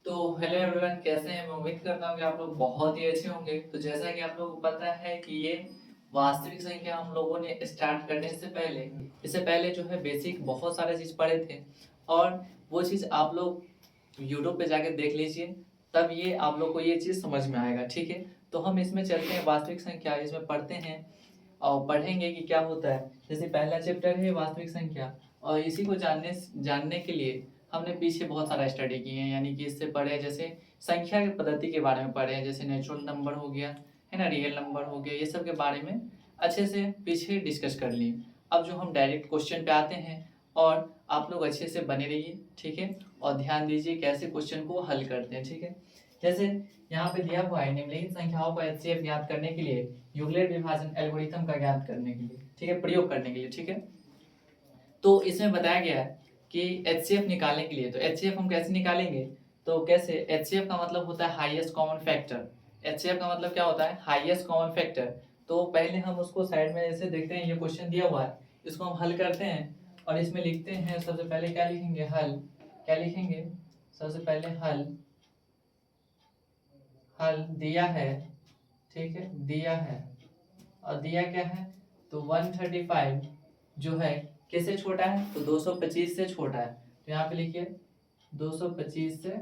तो hello everyone, कैसे हैं? मैं उम्मीद करता हूँ कि आप लोग बहुत ही अच्छे होंगे। तो जैसा कि आप लोगों को पता है कि ये वास्तविक संख्या हम लोगों ने स्टार्ट करने से पहले इससे पहले जो है बेसिक बहुत सारे चीज़ पढ़े थे, और वो चीज़ आप लोग यूट्यूब पे जाके देख लीजिए, तब ये आप लोग को ये चीज़ समझ में आएगा। ठीक है, तो हम इसमें चलते हैं वास्तविक संख्या, इसमें पढ़ते हैं और पढ़ेंगे कि क्या होता है। जैसे पहला चैप्टर है वास्तविक संख्या, और इसी को जानने जानने के लिए हमने पीछे बहुत सारा स्टडी किए हैं, यानी कि इससे पढ़े जैसे संख्या की पद्धति के बारे में पढ़े हैं, जैसे नेचुरल नंबर हो गया है ना, रियल नंबर हो गया, ये सब के बारे में अच्छे से पीछे डिस्कस कर लिए। अब जो हम डायरेक्ट क्वेश्चन पे आते हैं, और आप लोग अच्छे से बने रहिए, ठीक है, और ध्यान दीजिए कैसे क्वेश्चन को हल करते हैं। ठीक है, जैसे यहाँ पे दिया हुआ है निम्नलिखित संख्याओं का एचसीएफ ज्ञात करने के लिए यूक्लिड विभाजन एल्गोरिथम का ज्ञात करने के लिए, ठीक है, प्रयोग करने के लिए। ठीक है, तो इसमें बताया गया है कि एचसीएफ निकालने के लिए, तो एचसीएफ हम कैसे निकालेंगे? तो कैसे, एचसीएफ का मतलब होता है हाईएस्ट कॉमन फैक्टर। एचसीएफ का मतलब क्या होता है? Highest common factor. तो पहले हम उसको साइड में ऐसे देखते हैं, ये क्वेश्चन दिया हुआ है, इसको हम हल करते हैं और इसमें लिखते हैं। सबसे पहले क्या लिखेंगे? हल। क्या लिखेंगे? सबसे पहले हल। हल दिया है, ठीक है, दिया है, और दिया क्या है? तो 135 जो है किससे छोटा है? तो 225 से छोटा है। तो यहाँ पे लिखिए 225 से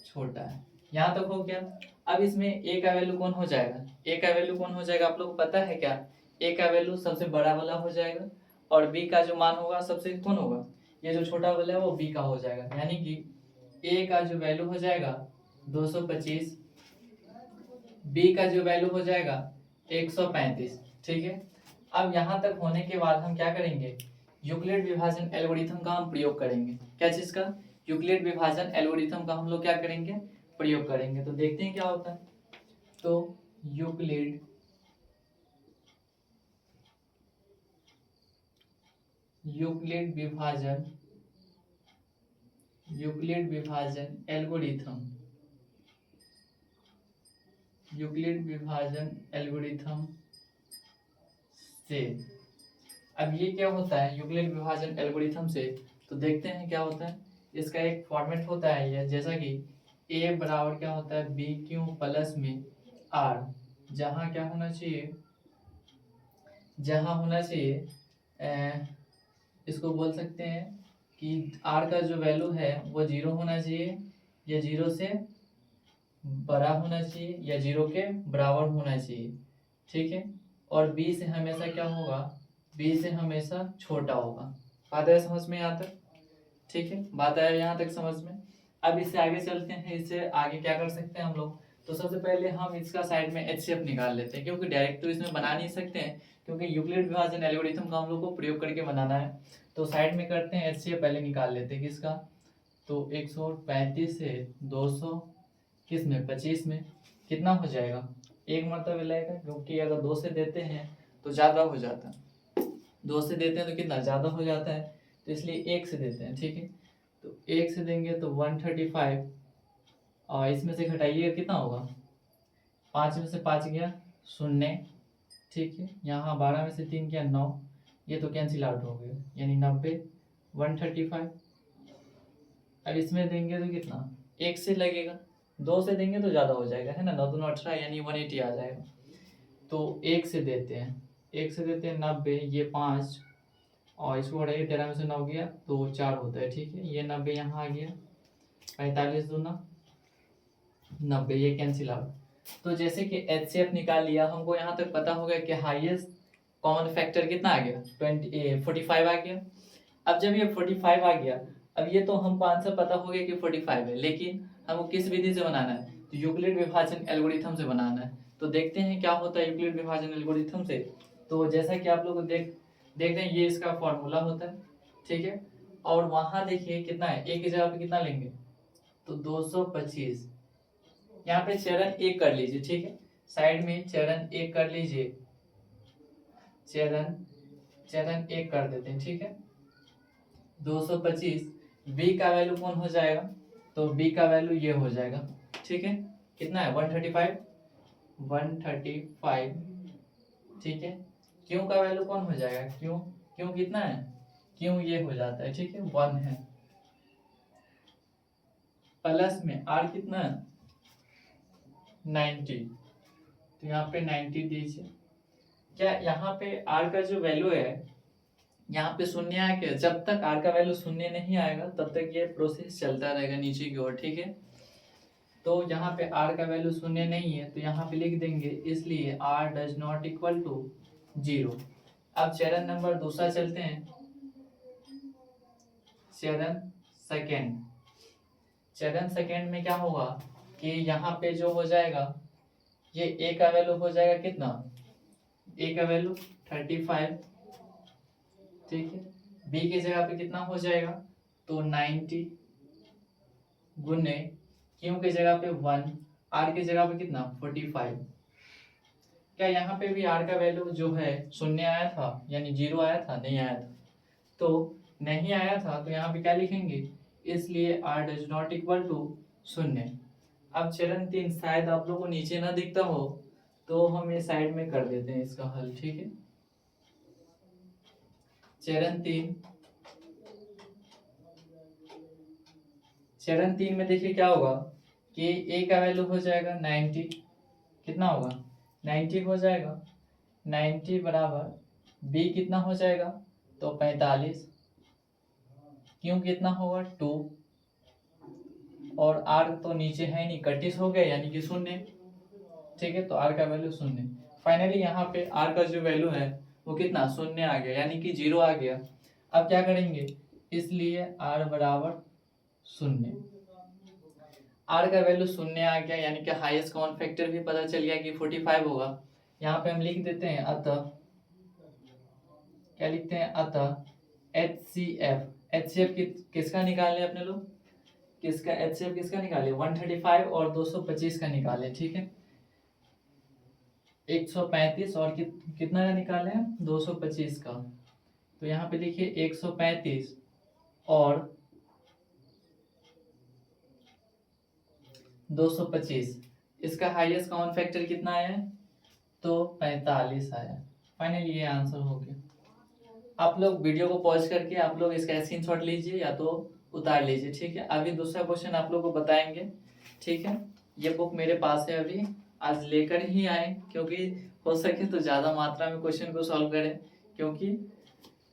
छोटा है। यहाँ तक हो गया। अब इसमें ए का वैल्यू कौन हो जाएगा? ए का वैल्यू कौन हो जाएगा? आप लोग को पता है क्या? ए का वैल्यू सबसे बड़ा वाला हो जाएगा, और बी का जो मान होगा सबसे कौन होगा? ये जो छोटा वाला है वो बी का हो जाएगा, यानी कि ए का जो वैल्यू हो जाएगा 225, बी का जो वैल्यू हो जाएगा 135। ठीक है, अब यहाँ तक होने के बाद हम क्या करेंगे? यूक्लिड विभाजन एल्गोरिथम का हम प्रयोग करेंगे। क्या चीज का? यूक्लिड विभाजन एल्गोरिथम का हम लोग क्या करेंगे? प्रयोग करेंगे। तो देखते हैं क्या होता है। तो यूक्लिड यूक्लिड विभाजन यूक्लिड विभाजन एल्गोरिथम यूक्लिड विभाजन एल्गोरिथम से, अब ये क्या होता है यूक्लिड विभाजन एल्गोरिथम से? तो देखते हैं क्या होता है। इसका एक फॉर्मेट होता है ये, जैसा कि ए बराबर क्या होता है? बी क्यू प्लस में आर, जहाँ क्या होना चाहिए? जहाँ होना चाहिए इसको बोल सकते हैं कि आर का जो वैल्यू है वो जीरो होना चाहिए, या जीरो से बड़ा होना चाहिए, या जीरो के बराबर होना चाहिए। ठीक है, और बी से हमेशा क्या होगा? बी से हमेशा छोटा होगा। बात है समझ में यहाँ तक? ठीक है, बात आया यहाँ तक समझ में? अब इससे आगे चलते हैं। इससे आगे क्या कर सकते हैं हम लोग? तो सबसे पहले हम इसका साइड में एचसीएफ निकाल लेते हैं, क्योंकि डायरेक्ट तो इसमें बना नहीं सकते हैं, क्योंकि यूक्लिड विभाजन एल्गोरिथम का हम लोग को प्रयोग करके बनाना है। तो साइड में करते हैं, एचसीएफ पहले निकाल लेते हैं। किसका? तो 135 से 200 किस में? 25 में कितना हो जाएगा? एक मरतबा लगेगा, क्योंकि अगर 2 से देते हैं तो ज़्यादा हो जाता है। 2 से देते हैं तो कितना ज़्यादा हो जाता है, तो इसलिए 1 से देते हैं। ठीक है, तो 1 से देंगे तो 135, और इसमें से घटाइएगा कितना होगा? 5 में से 5 गया शून्य। ठीक है, यहाँ 12 में से 3 गया 9, ये तो कैंसिल आउट हो गया, यानी 90, 135। अब इसमें देंगे तो कितना? 1 से लगेगा, 2 से देंगे तो ज़्यादा हो जाएगा, है ना, 9 दूनी 18, यानी 180 आ जाएगा। तो 1 से देते हैं, 1 से देते हैं 90, ये 5, और इसको हटाइए, 13 में से 9 गया तो 4 होता है। ठीक है, ये 90 यहाँ आ गया, 45 दूना 90, ये कैंसिल आउट। तो जैसे कि एचसीएफ निकाल लिया, हमको यहाँ तक पता होगा कि हाईएस्ट कॉमन फैक्टर कितना आ गया? 45 आ गया। अब जब ये 45 आ गया, अब ये तो हमको आंसर पता हो गया कि 45 है, लेकिन हमको किस विधि से बनाना है? तो यूक्लिड विभाजन एल्गोरिथम से बनाना है। तो देखते हैं क्या होता है यूक्लिड विभाजन एल्गोरिथम से। तो जैसा कि आप लोग देखते हैं, ये इसका फॉर्मूला होता है। ठीक है, और वहाँ देखिए कितना है, एक की जगह पे कितना लेंगे? तो 225। यहाँ पे चरण 1 कर लीजिए। ठीक है, साइड में चरण 1 कर लीजिए, चरण चरण 1 कर देते हैं। ठीक है, 225, बी का वैल्यू कौन हो जाएगा? तो बी का वैल्यू ये हो जाएगा। ठीक है, कितना है? 135, 135। ठीक है, क्यों का वैल्यू कौन हो जाएगा? क्यों, क्यों कितना है? क्यों ये हो जाता है। ठीक है, 1 है। प्लस में आर कितना है 90, तो यहाँ पे 90 दीजिए। क्या यहाँ पे आर का जो वैल्यू है यहाँ पे शून्य आया क्या? जब तक आर का वैल्यू शून्य नहीं आएगा तब तक ये प्रोसेस चलता रहेगा नीचे की ओर, ठीक है। तो यहाँ पे आर का वैल्यू शून्य नहीं है तो यहाँ पे लिख देंगे इसलिए R does not equal to 0। अब चरण नंबर दूसरा चलते हैं, चरण सेकेंड। चरण सेकेंड में क्या होगा कि यहाँ पे जो हो जाएगा ये ए का वैल्यू हो जाएगा कितना, ए का वैल्यू 35, ठीक है। बी की जगह पे कितना हो जाएगा तो 90 गुने क्यू की जगह पे 1, आर की जगह पे कितना 45। क्या यहाँ पे भी आर का वैल्यू जो है शून्य आया था यानी 0 आया था? नहीं आया था। तो नहीं आया था तो यहाँ पे क्या लिखेंगे, इसलिए R does not equal to 0। अब चरण 3 शायद आप लोगों को नीचे ना दिखता हो तो हम ये साइड में कर देते हैं इसका हल, ठीक है। चरण 3, चरण 3 में देखिए क्या होगा कि ए का वैल्यू हो जाएगा 90, कितना होगा 90 हो जाएगा, 90 बराबर बी कितना हो जाएगा तो 45, क्यों कितना होगा 2, और आर तो नीचे है नहीं, 31 हो गया यानी कि 0, ठीक है। तो आर का वैल्यू 0। फाइनली यहाँ पे आर का जो वैल्यू है वो कितना 0 आ गया यानी कि 0 आ गया। अब क्या करेंगे, इसलिए आर बराबर 0। आर का वैल्यू 0 आ गया यानी कि हाईएस्ट कॉमन फैक्टर भी पता चल गया कि 45 होगा। यहाँ पे हम लिख देते हैं अतः, क्या लिखते हैं अतः HCF किसका निकाले अपने लोग, किसका HCF किसका निकाले 135 और 225 का निकाले, ठीक है। 135 और कितना का निकाले हैं 225 का। तो यहाँ पे लिखिए 135 और 225, इसका हाईएस्ट कॉमन फैक्टर कितना आया तो 45 आया। फाइनली ये आंसर हो गया। आप लोग वीडियो को पॉज करके आप लोग इसका स्क्रीनशॉट लीजिए या तो उतार लीजिए, ठीक है। अभी दूसरा क्वेश्चन आप लोग को बताएंगे, ठीक है। ये बुक मेरे पास है, अभी आज लेकर ही आए क्योंकि हो सके तो ज़्यादा मात्रा में क्वेश्चन को सॉल्व करें, क्योंकि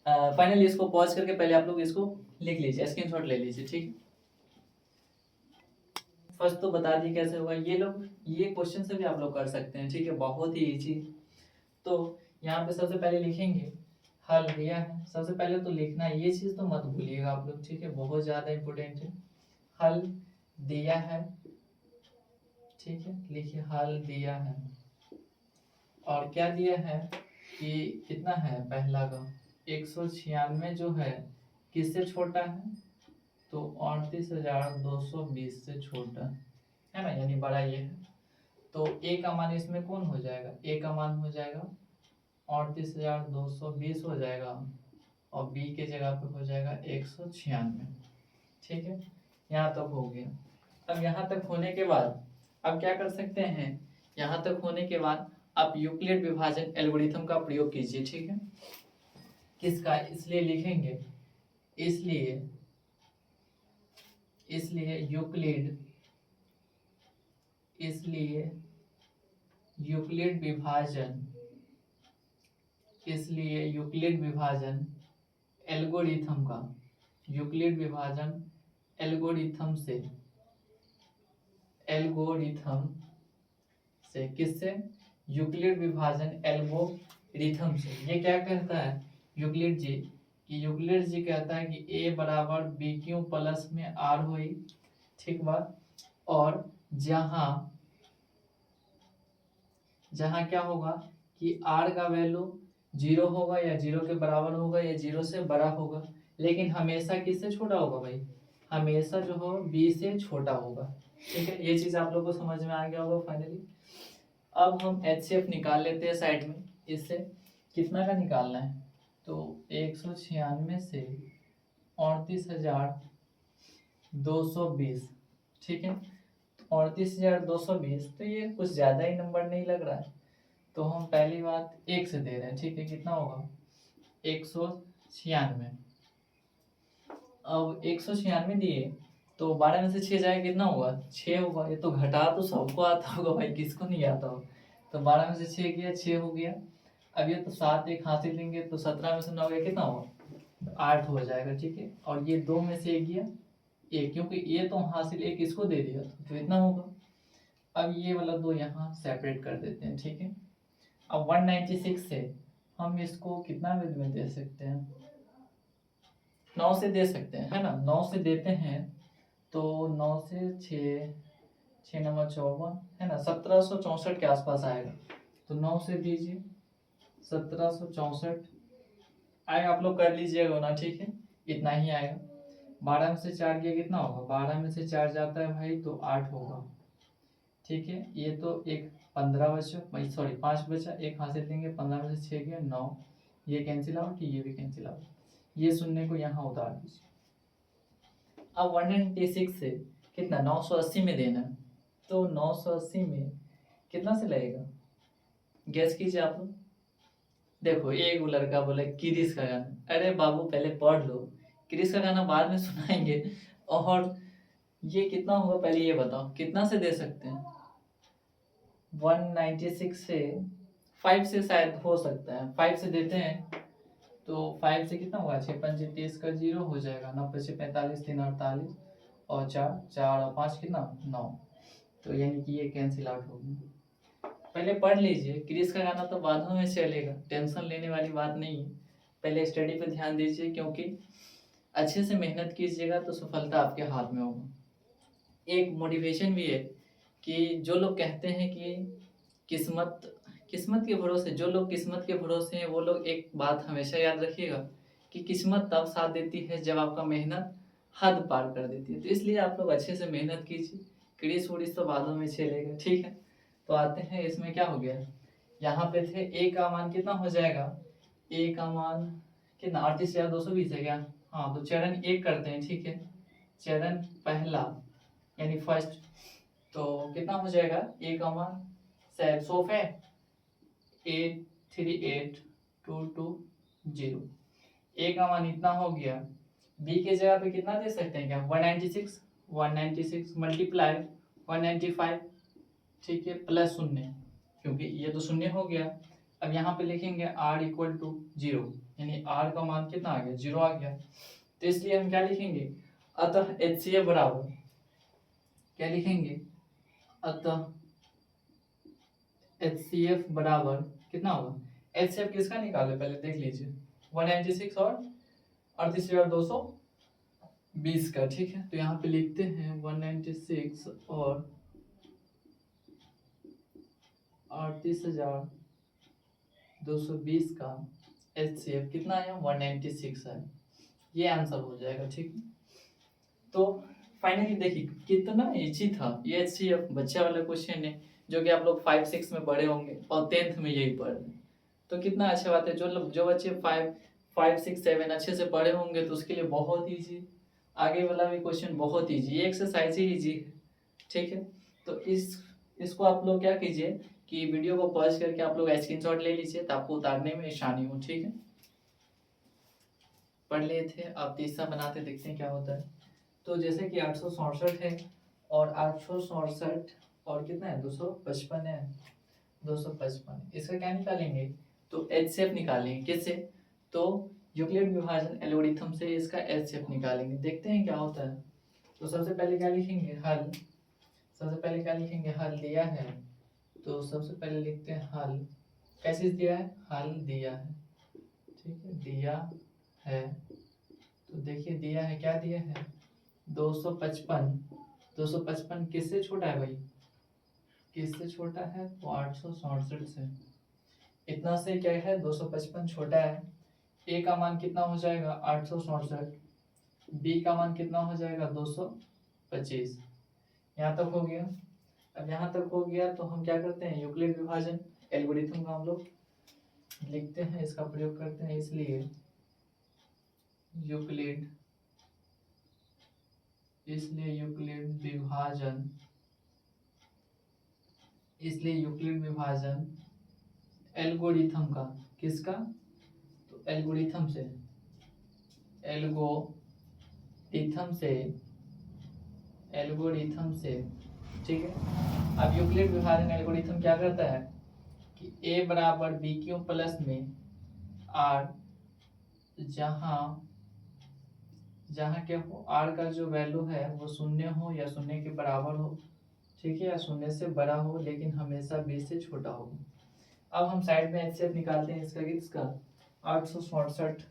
फाइनली इसको पॉज करके पहले आप लोग इसको लिख लीजिए, स्क्रीनशॉट ले लीजिए, ठीक है। फर्स्ट तो बता दी कैसे होगा, ये लोग ये क्वेश्चन से भी आप लोग कर सकते हैं, ठीक है, बहुत ही इजी। तो यहाँ पे सबसे पहले लिखेंगे हल दिया है, सबसे पहले तो लिखना है, ये चीज तो मत भूलिएगा आप लोग, ठीक है, बहुत ज्यादा इंपॉर्टेंट है। हल दिया है, ठीक है, लिखिए हल दिया है और क्या दिया है कि कितना है पहला का 196 जो है किससे छोटा है तो 38,220 से छोटा है ना, यानी बड़ा ये है। तो ए का मान इसमें कौन हो जाएगा, ए का मान हो जाएगा 38,220 हो जाएगा और बी के जगह पे हो जाएगा 196, ठीक है। यहाँ तक हो गया। अब यहाँ तक होने के बाद अब क्या कर सकते हैं, यहाँ तक होने के बाद आप यूक्लिड विभाजन एल्गोरिथम का प्रयोग कीजिए, ठीक है। किसका, इसलिए लिखेंगे इसलिए यूक्लिड विभाजन एल्गोरिथम से किससे, यूक्लिड विभाजन एल्गोरिथम से। ये क्या कहता है यूक्लिड जी कहता है कि ए बराबर बी क्यू प्लस में आर हुई, ठीक बात। और जहां क्या होगा कि आर का वैल्यू 0 होगा या 0 के बराबर होगा या 0 से बड़ा होगा, लेकिन हमेशा किससे छोटा होगा भाई, हमेशा जो हो बी से छोटा होगा, ठीक है। ये चीज आप लोग को समझ में आ गया होगा फाइनली। अब हम HCF निकाल लेते हैं साइड में, इससे कितना का निकालना है तो 196 से 38,220, ठीक है। 38,220 तो ये कुछ ज़्यादा ही नंबर नहीं लग रहा है, तो हम पहली बात 1 से दे रहे हैं, ठीक है। कितना होगा 196। अब 196 दिए तो 12 में से 6 जाएगा कितना होगा, 6 होगा। ये तो घटा तो सबको आता होगा भाई, किसको नहीं आता हो। तो 12 में से 6 गया, 6 हो गया। अब ये तो 7 एक हासिल लेंगे तो 17 में से 9 गया, कितना होगा, 8 हो जाएगा। ठीक है, और ये 2 में से 1 गया, 1, क्योंकि ये तो हासिल 1 इसको दे दिया तो इतना होगा। अब ये वाला 2 यहाँ सेपरेट कर देते हैं। ठीक है, अब 196 से हम इसको कितना में दे सकते हैं, 9 से दे सकते हैं, है ना। 9 से देते हैं तो 9 से 6, 6 नंबर 54, है ना, 1764 के आसपास आएगा। तो 9 से दीजिए 1764 आएगा, आप लोग कर लीजिएगा ना। ठीक है, इतना ही आएगा। 12 में से 4 गया, कितना होगा, 12 में से 4 जाता है भाई तो 8 होगा। ठीक है, ये तो एक 15 बचा, सॉरी 5 बचा, एक हासिल देंगे, 15 में से 6 गया 9, ये कैंसिल आउट, ये भी कैंसिल आउट, ये शून्य को यहाँ उतार दीजिए। अब 196 से कितना, 980 में देना है, तो 980 में कितना से लगेगा, गैस कीजिए आप लोग। देखो एक लड़का बोले क्रिस का गाना, अरे बाबू पहले पढ़ लो, क्रिस का गाना बाद में सुनाएंगे। और ये कितना होगा पहले ये बताओ, कितना से दे सकते हैं, 196 से 5 से शायद हो सकता है, 5 से देते हैं तो 5 से कितना होगा, 6 5 30 का 0 हो जाएगा, 9 5 45 3 48 और 4 4 और 5 कितना 9, तो यानी कि ये कैंसिल आउट होगी। पहले पढ़ लीजिए, क्रिस का गाना तो बाद में चलेगा, टेंशन लेने वाली बात नहीं है। पहले स्टडी पे ध्यान दीजिए, क्योंकि अच्छे से मेहनत कीजिएगा तो सफलता आपके हाथ में होगा। एक मोटिवेशन भी है कि जो लोग कहते हैं कि किस्मत किस्मत के भरोसे, जो लोग किस्मत के भरोसे हैं वो लोग एक बात हमेशा याद रखिएगा कि किस्मत तब साथ देती है जब आपका मेहनत हद पार कर देती है। तो इसलिए आप लोग अच्छे से मेहनत कीजिए, क्रिस उड़ीस तो बादों में चलेगा। ठीक है, तो आते हैं इसमें क्या हो गया, यहाँ पे थे ए का मान कितना हो जाएगा, ए का मान कितना 38,220 है क्या। हाँ, तो चरण 1 करते हैं। ठीक है, चरण पहला यानी फर्स्ट, तो कितना हो जाएगा, ए का मान 100 है 838220, ए का मान इतना हो गया। बी के जगह पे कितना दे सकते हैं क्या, 196 मल्टीप्लाई 195, ठीक है, प्लस शून्य, क्योंकि ये तो शून्य हो गया। अब यहाँ पे लिखेंगे r इक्वल टू 0, यानी r का मान कितना आ गया, 0 आ गया। तो इसलिए हम क्या लिखेंगे, अतः HCF बराबर क्या लिखेंगे, अतः HCF बराबर कितना होगा, HCF किसका निकाले पहले देख लीजिए, 196 और 38,220 का। ठीक है, तो यहाँ पे लिखते हैं 196 और 38,220 का HCF कितना है, 196 है, ये आंसर हो जाएगा। ठीक है, तो फाइनली देखिए कितना इजी था ये HCF, बच्चा वाला क्वेश्चन है जो कि आप लोग 5 6 में पढ़े होंगे और 10th में यही पढ़ रहे हैं। तो कितना अच्छा बात है, जो बच्चे 5 6 7 अच्छे से पढ़े होंगे तो उसके लिए बहुत ईजी, आगे वाला भी क्वेश्चन बहुत ईजी, ये एक्सरसाइज ही ईजी है। ठीक है, तो इसको आप लोग क्या कीजिए कि वीडियो को पॉज करके आप लोग स्क्रीनशॉट ले लीजिए तो आपको उतारने में आसानी हो। ठीक है, पढ़ लिए थे, आप तीसरा बनाते देखते हैं क्या होता है। तो जैसे कि 867 है और 867 और कितना है 255 है, 255, इसका क्या निकालेंगे, तो HCF निकालेंगे, किससे, तो यूक्लिड विभाजन एल्गोरिथम से इसका HCF निकालेंगे, देखते हैं क्या होता है। तो सबसे पहले क्या लिखेंगे, हल, सबसे पहले क्या लिखेंगे, हल दिया है, तो सबसे पहले लिखते हैं हल, कैसे दिया है, हल दिया है। ठीक है, दिया है, तो देखिए दिया है, क्या दिया है, 255 किससे छोटा है भाई, किससे छोटा है, तो 867 से, इतना से क्या है 255 छोटा है। ए का मान कितना हो जाएगा 867, बी का मान कितना हो जाएगा 225, यहाँ तक हो गया। अब यहाँ तक हो गया तो हम क्या करते हैं, यूक्लिड विभाजन एल्गोरिथम का हम लोग लिखते हैं, इसका प्रयोग करते हैं, इसलिए यूक्लिड विभाजन एल्गोरिथम का, किसका, तो एल्गोरिथम से एल्गोरिथम से, ठीक है। अब यूक्लिड विभाजन एल्गोरिथम क्या करता है कि a बराबर बी क्यू प्लस में r, जहाँ जहाँ क्या हो, r का जो वैल्यू है वो शून्य हो या शून्य के बराबर हो, ठीक है, या शून्य से बड़ा हो लेकिन हमेशा b से छोटा हो। अब हम साइड में HCF निकालते हैं इसका, किसका, 867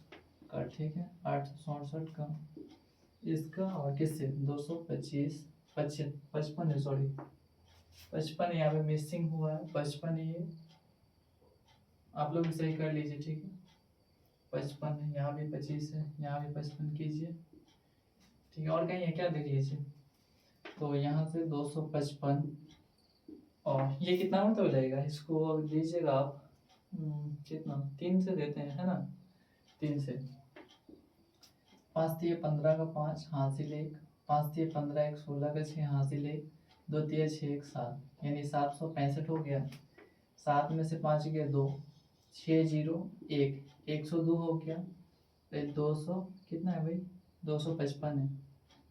का, ठीक है, 867 का इसका, और किससे 225 55 है, सॉरी 55 यहाँ पे मिसिंग हुआ है, 55 ये आप लोग भी सही कर लीजिए, ठीक है, 55 है, यहाँ भी 25 है, यहाँ भी 55 कीजिए, ठीक है, और कहीं है क्या देख लीजिए। तो यहाँ से 255 और ये कितना मतलब हो जाएगा, इसको अब दीजिएगा आप कितना, 3 से देते हैं, है ना, 3 से, 5 तिये 15 का 5 हासिल 1, 5 तिये 15 1 16 का 6 हासिल 1, 2 तिये 6 1 7, यानी 765 हो गया। 7 में से 5 गया 2, 6 0 1, 102 हो गया। फिर 200 कितना है भाई, 255 है।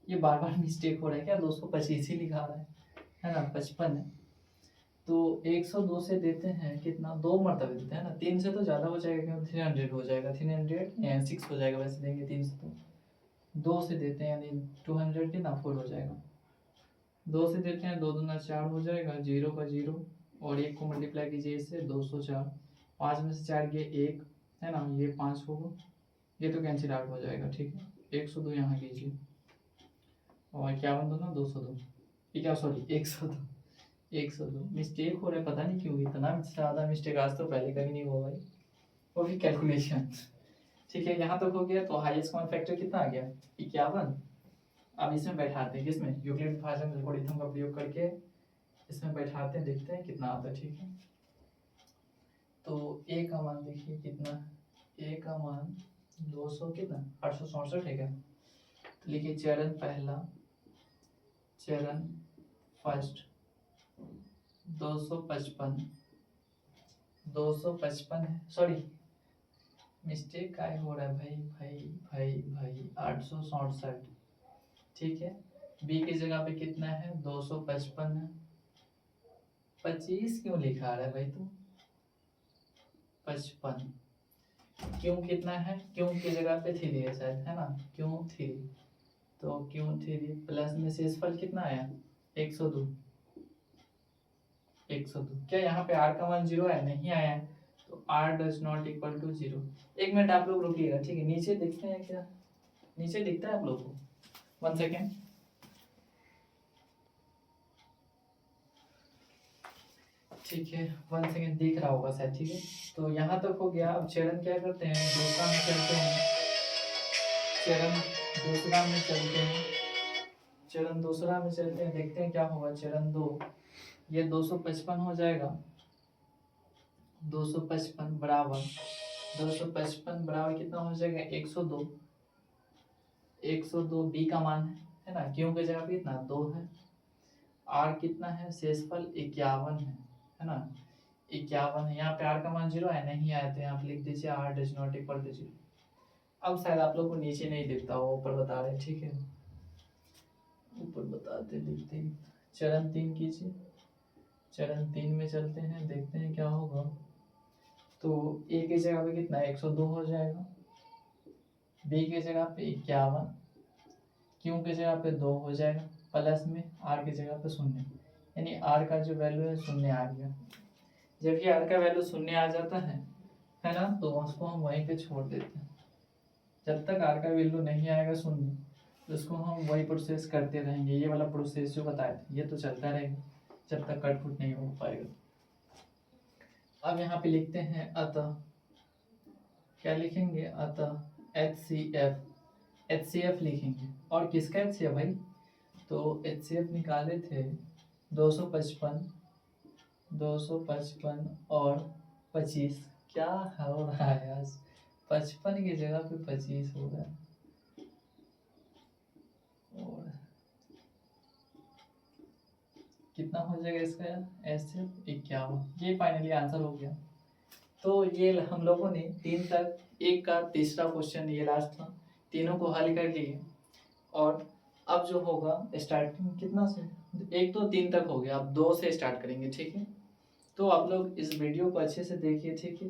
ये बार बार मिस्टेक हो रहा है क्या, 225 ही लिखा रहा है ना, 55 है। तो 102 से देते हैं कितना, 2 मरतबे देते हैं ना, 3 से तो ज़्यादा हो जाएगा क्योंकि 300 हो जाएगा, 306 हो जाएगा, वैसे देंगे 3 से तो 2 से देते हैं यानी 200 के ना 4 हो जाएगा। 2 से देते हैं, 2 दूना 4 हो जाएगा, 0 का 0 और 1 को मल्टीप्लाई कीजिए इससे, 204, 5 में से 4 गए 1, है ना, ये 5 होगा, ये तो कैंसिल आउट हो जाएगा, ठीक है। 102 यहाँ कीजिए और 51 दूना 202, क्या सॉरी 102 मिस्टेक हो रहा है, पता नहीं क्यों इतना ज़्यादा मिस्टेक, आज तो पहले कभी नहीं हुआ भाई, वो भी कैलकुलेशन, ठीक है। यहाँ तक हो गया। तो हाईएस्ट कॉमन फैक्टर कितना आ गया, 51। अब इसमें बैठाते हैं, किसमें, यूक्लिड विभाजन एल्गोरिथम का प्रयोग करके इसमें बैठाते हैं, देखते हैं कितना आता है, ठीक है। तो ए का मान देखिए कितना, ए का मान 200 कितना 867 है क्या। तो लिखिए चरण पहला, चरण फर्स्ट 255 है, सॉरी मिस्टेक काय हो रहा है भाई 867, ठीक है। बी की जगह पे कितना है 255 है, 25 क्यों लिखा रहा है भाई तू, 55, क्यों कितना है, क्यों की जगह पे 3 है शायद, है ना, क्यों 3, तो क्यों 3 प्लस में शेषफल कितना आया 102, 102। क्या यहाँ पे r का मान 0 है, नहीं आया है, तो r does not equal to 0। एक मिनट आप लोग रुकिएगा, ठीक है, नीचे देखते हैं क्या, नीचे दिखता है आप लोग को, 1 सेकेंड, ठीक है, 1 सेकेंड दिख रहा होगा शायद, ठीक है। तो यहाँ तक हो गया। अब चरण क्या करते हैं, दूसरा में चलते हैं, चरण दूसरा में चलते हैं, चरण दूसरा में चलते हैं, देखते हैं क्या होगा। चरण 2, ये 255 हो जाएगा, 255 बराबर 255 बराबर कितना हो जाएगा 102, 102 बी का मान है ना, क्यों की जगह पे कितना 2 है, आर कितना है शेषफल 51 है ना, 51 है। यहाँ पे आर का मान 0 है, नहीं आया तो यहाँ पे लिख दीजिए R does not equal to 0। अब शायद आप लोग को नीचे नहीं दिखता हो, ऊपर बता रहे, ठीक है, ऊपर बताते लिखते हैं। चरण 3 कीजिए, चरण 3 में चलते हैं, देखते हैं क्या होगा। तो ए की जगह पे कितना 102 हो जाएगा, बी की जगह पे 51, क्यू की जगह पे 2 हो जाएगा, प्लस में आर की जगह पे 0, यानी आर का जो वैल्यू है 0 आ गया। जब ये आर का वैल्यू 0 आ जाता है ना, तो उसको हम वहीं पे छोड़ देते हैं। जब तक आर का वैल्यू नहीं आएगा 0, तो उसको हम वही प्रोसेस करते रहेंगे, ये वाला प्रोसेस जो बताए थे ये तो चलता रहेगा जब तक कट फुट नहीं हो पाएगा। अब यहाँ पे लिखते हैं अतः, क्या लिखेंगे, अतः HCF लिखेंगे। और किसका HCF भाई, तो HCF निकाले थे 255 और 25, क्या हो रहा है आज, 55 की जगह पे 25 हो रहा है, और कितना हो जाएगा इसका HCF 51। ये फाइनली आंसर हो गया। तो ये हम लोगों ने 3 तक, एक का तीसरा क्वेश्चन ये लास्ट था, तीनों को हल कर लिए। और अब जो होगा स्टार्टिंग कितना से, 1 तो 3 तक हो गया, अब 2 से स्टार्ट करेंगे, ठीक है। तो आप लोग इस वीडियो को अच्छे से देखिए, ठीक है।